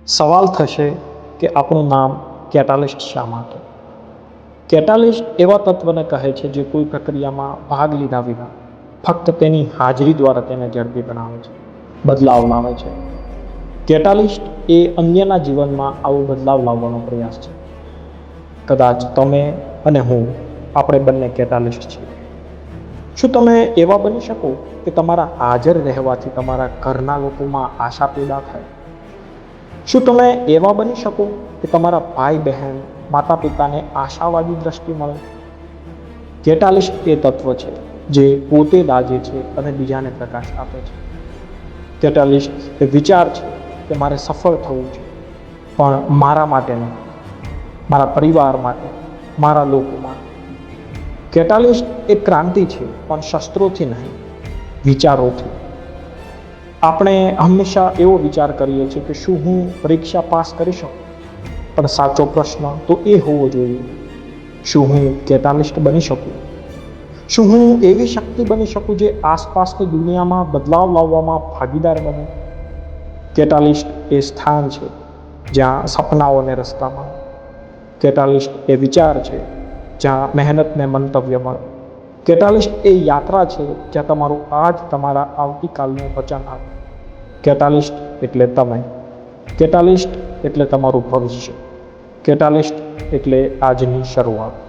સવાલ થશે કે આપણું નામ કેટાલિસ્ટ શા માટે? કેટાલિસ્ટ એવા તત્વને કહે છે જે કોઈ પ્રક્રિયામાં ભાગ લીધા વિના ફક્ત તેની હાજરી દ્વારા તેને ઝડપી બનાવે છે, બદલાવ લાવે છે. કેટાલિસ્ટ એ અન્યના જીવનમાં આવો બદલાવ લાવવાનો પ્રયાસ છે. કદાચ તમે અને હું, આપણે બંને કેટાલિસ્ટ છીએ. શું તમે એવા બની શકો કે તમારા હાજર રહેવાથી તમારા ઘરના લોકોમાં આશા પેદા થાય? શું તમે એવા બની શકો કે તમારા ભાઈ બહેન, માતા પિતાને આશાવાદી દ્રષ્ટિ મળે? કેટાલિસ્ટ એ તત્વ છે જે પોતે દાજે છે અને બીજાને પ્રકાશ આપે છે. કેટાલિસ્ટ એ વિચાર છે કે મારે સફળ થવું છે, પણ મારા માટે નહીં, મારા પરિવાર માટે, મારા લોકો માટે. કેટાલિસ્ટ એ ક્રાંતિ છે, પણ શસ્ત્રોથી નહીં, વિચારોથી. આપણે હંમેશા એવો વિચાર કરીએ છીએ કે શું હું પરીક્ષા પાસ કરી શકું? પણ સાચો પ્રશ્ન તો એ હોવો જોઈએ, શું હું કેટાલિસ્ટ બની શકું? શું હું એવી શક્તિ બની શકું જે આસપાસની દુનિયામાં બદલાવ લાવવામાં ભાગીદાર બને? કેટાલિસ્ટ એ સ્થાન છે જ્યાં સપનાઓને રસ્તા મળે. કેટાલિસ્ટ એ વિચાર છે જ્યાં મહેનતને મંતવ્ય મળે. કેટાલિસ્ટ એ યાત્રા છે જ્યાં તમારું આજ તમારા આવતીકાલનું વચન આપે. કેટાલિસ્ટ એટલે તમે. કેટાલિસ્ટ એટલે તમારું ભવિષ્ય. કેટાલિસ્ટ એટલે આજની શરૂઆત.